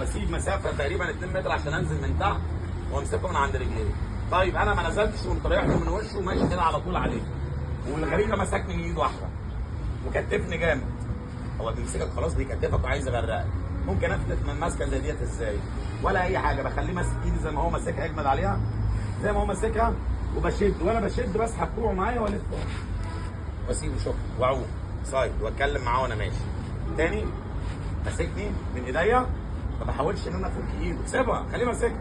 واسيب مسافه تقريبا 2 متر عشان انزل من تحت وامسكه من عند رجليه. طيب انا ما نزلتش وقمت رايح له من وشه وماشي كده على طول عليه، والغريب ده مسكني من ايد واحده وكتفني جامد. هو بيمسكك خلاص بيكتفك وعايز يغرقك. ممكن افلت من ماسكه زي ديت ازاي؟ ولا اي حاجه، بخليه ماسك ايدي زي ما هو ماسكها، اجمد عليها زي ما هو ماسكها، وبشد وانا بشد بسحب كوعه معايا والف واسيبه شكرا واعوم سايد واتكلم معاه وانا ماشي. تاني ماسكني من ايديا، ما بحاولش ان انا افك ايده، سيبها خليه ماسكها.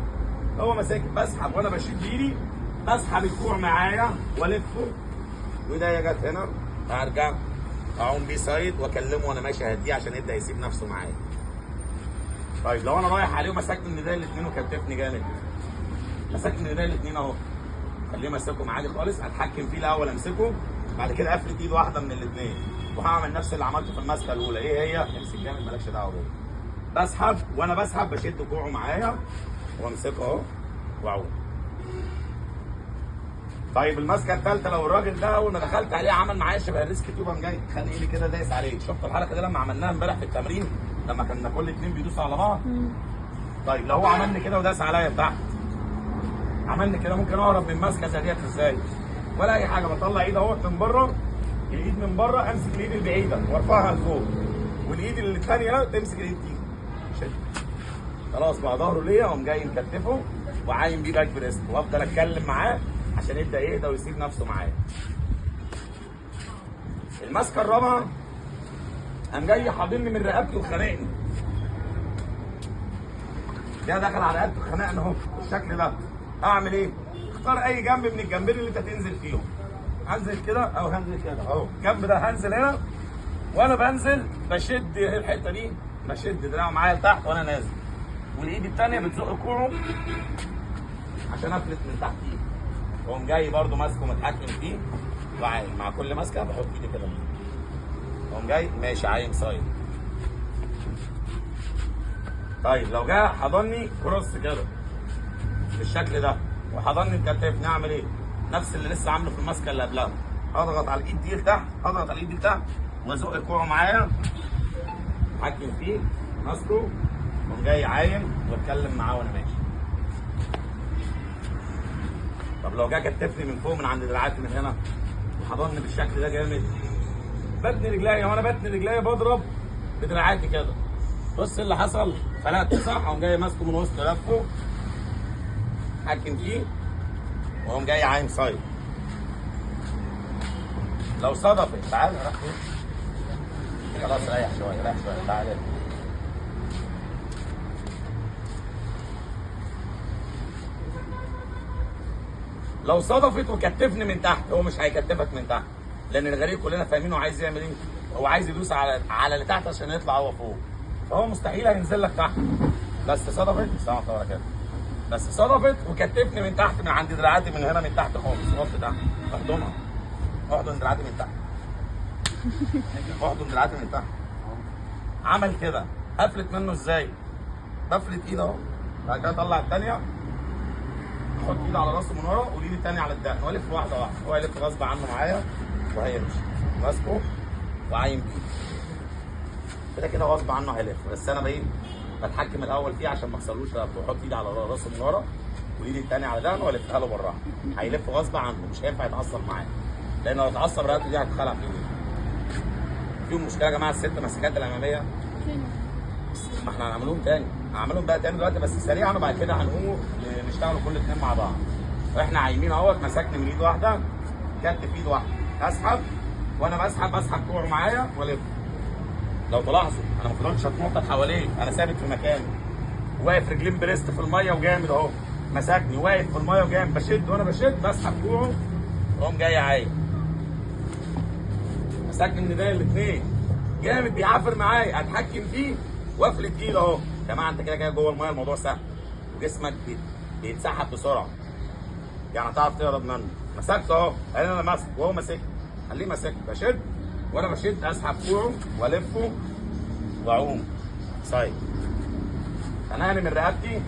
هو ماسك بسحب وانا بشد ايدي، بسحب الكوع معايا والفه، وايديا جت هنا هرجع اعوم بيه سايد واكلمه وانا ماشي اهديه عشان يبدا يسيب نفسه معايا. طيب لو انا رايح عليه ومسكت من ايديا الاثنين وكتفني جامد، مسكت من ايديا الاثنين اهو، خليه ماسكهم عادي خالص، اتحكم فيه الاول امسكه، بعد كده افلت ايد واحده من الاثنين وهعمل نفس اللي عملته في المسكه الاولى. ايه هي؟ امسك جامد مالكش دعوه بيه. بسحب وانا بسحب بشد كوعه معايا وامسكه اهو واعوم. طيب المسكه الثالثه، لو الراجل ده اول ما دخلت عليه عمل معايا شبه الريسك تيوب، قام جاي خلي ايدي كده دايس عليه. شفتوا الحركه دي لما عملناها امبارح في التمرين لما كنا كل اثنين بيدوسوا على بعض؟ طيب لو هو عملني كده وداس عليا تحت، عملني كده، ممكن اهرب من مسكه زي ديت ازاي؟ ولا اي حاجه، بطلع ايد اهوت من بره، الايد من بره امسك الايد البعيده وارفعها لفوق، والايد الثانيه تمسك الايد دي شد. خلاص بقى ظهره ليا، اقوم جاي مكتفه وعايم بيه باك بريست، وافضل اتكلم معاه عشان يبدا يهدى ويسيب نفسه معايا. المسكه الرابعه، قام جاي حاضني من رقبتي وخانقني. ده دخل على رقبتي وخانقني اهو بالشكل ده. اعمل ايه؟ اختار اي جنب من الجنبين اللي انت تنزل فيهم. هنزل كده او هنزل كده اهو، الجنب ده هنزل هنا، وانا بنزل بشد الحته دي، بشد دراعه معايا لتحت وانا نازل، والايد الثانيه بتزق كوعه عشان افلت من تحت ايدي، واقوم جاي برده ماسكه متحكم فيه وعايم. مع كل ماسكه بحط ايدي كده، واقوم جاي ماشي عايم سايد. طيب لو جه حضني كروس كده بالشكل ده وحضني مكتفني، اعمل ايه؟ نفس اللي لسه عامله في الماسكه اللي قبلها، اضغط على الايد دي لتحت، اضغط على الايد دي لتحت وازق الكوع معايا، اتحكم فيه ماسكه، واقوم جاي عايم واتكلم معاه وانا ماشي. طب لو جه كتفني من فوق من عند دراعاتي من هنا وحضني بالشكل ده جامد، بتني رجليا، وانا بتني رجليا بضرب بدراعاتي كده، بص اللي حصل، فلقت صح، اقوم جاي ماسكه من وسط لفه، اتحكم فيه واقوم جاي عايم سايد. لو صدفت، تعالى راح فين؟ خلاص ريح شويه، ريح شويه، تعالى. لو صدفت وكتفني من تحت، هو مش هيكتفك من تحت، لان الغريب كلنا فاهمين هو عايز يعمل ايه؟ هو عايز يدوس على اللي تحت عشان يطلع هو فوق، فهو مستحيل هينزل لك تحت. بس صدفت، سامع طبعا كده، بس صدفت وكتفني من تحت من عند دراعاتي من هنا من تحت خالص، نط تحت، احضنها، احضن دراعاتي من تحت، احضن دراعاتي من تحت. عمل كده، افلت منه ازاي؟ بفلت ايد اهو، بعد كده اطلع الثانيه، احط ايدي على راسه من ورا والايد الثانيه على الدقن والف واحده واحده، هو يلف غصب عنه معايا وهيمشي، ماسكه وعايم بيه كده كده غصب عنه هيلف، بس انا بايه؟ بتحكم الاول فيه عشان ما احصلوش رقبته، بحط ايدي على راسه من ورا والايد الثانيه على دقنه والفها له بالراحه، هيلف غصب عنه، مش هينفع يتعصب معايا، لان لو اتعصب رقبته دي هتتخلع في ايدي. فيهم مشكله يا جماعه الست مسكات الاماميه، ما احنا هنعملهم تاني، هنعملهم بقى تاني دلوقتي بس سريعا، وبعد كده هنقوم نشتغلوا كل اثنين مع بعض. واحنا عايمين اهوت، مسكني من ايد واحده، كتف ايد واحده، اسحب وانا بسحب كوعه معايا والف. لو تلاحظوا انا ما فضلتش اتنطط حواليه، انا ثابت في مكاني، واقف رجلين بريست في الميه وجامد اهو، مسكني واقف في الميه وجامد، بشد وانا بشد بسحب كوعه واقوم جاي عايم. مسكني من ايديا الاثنين جامد بيعافر معايا، اتحكم فيه وافلت ايد اهو. يا جماعه انت كده كده جوه الميه الموضوع سهل، وجسمك بيتسحب بسرعه، يعني هتعرف تهرب منه. مسكته اهو، انا ماسك وهو ماسك، خليه ماسك، بشد وانا بشد اسحب كوعه والفه واعوم سايد. انقل من رقبتي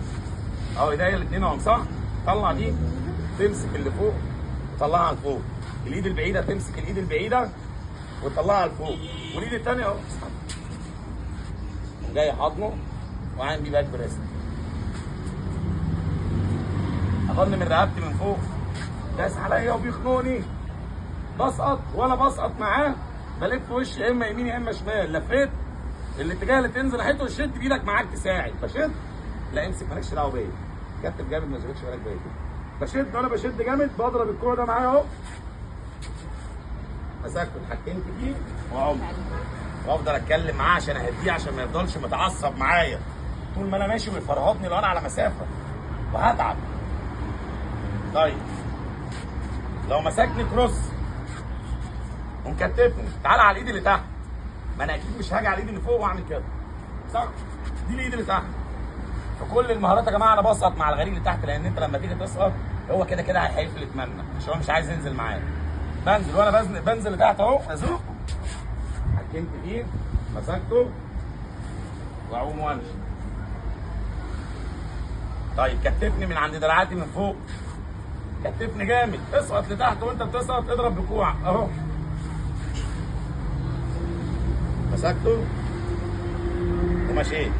اهو، ايديا الاثنين اهم صح؟ طلع دي تمسك اللي فوق وطلعها لفوق، الايد البعيده تمسك الايد البعيده وتطلعها لفوق، والايد الثانيه اهو اسحب، جاي حاضنه وعامل بيه باك بريست. اظن من رقبتي من فوق داس عليا وبيخنقني، بسقط وانا بسقط معاه بلف وشي يا اما يمين يا اما شمال، لفيت الاتجاه اللي تنزل ناحيته وشد بايدك معاك تساعد، بشد لا امسك مالكش دعوه بيا، كابتن جامد ما تشغلش بالك بيا، بشد وانا بشد جامد بضرب الكوره ده معايا اهو، مسكته اتحكمت فيه وعمت وافضل اتكلم معاه عشان اهديه عشان ما يفضلش متعصب معايا طول ما انا ماشي ويفرهطني لو انا على مسافه وهتعب. طيب لو مسكني كروس ومكتفني تعالى على الايد اللي تحت، ما انا اكيد مش هاجي على الايد اللي فوق واعمل كده صح؟ دي الايد اللي تحت. فكل المهارات يا جماعه انا بسقط مع الغريب اللي تحت، لان انت لما تيجي تسقط هو كده كده هيفلت منك عشان هو مش عايز ينزل معايا. بنزل وانا بنزل لتحت اهو ازوق، حكمت فيه مسكته واعوم وامشي. طيب كتفني من عند دراعاتي من فوق، كتفني جامد، اسقط لتحت وانت بتسقط اضرب بكوعك اهو، مسكته ومشيت.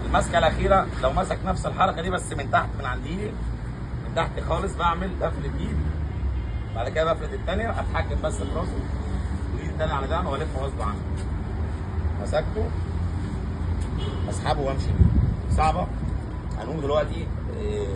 المسكه الاخيره لو مسك نفس الحركه دي بس من تحت من عند ايدي من تحت خالص، بعمل بفلت ايد بعد كده بفلت الثانيه اتحكم بس في راسه وايد الثانيه على ده والف غصب عنه، مسكته اسحبه وامشي. صعبه. هنقوم دلوقتي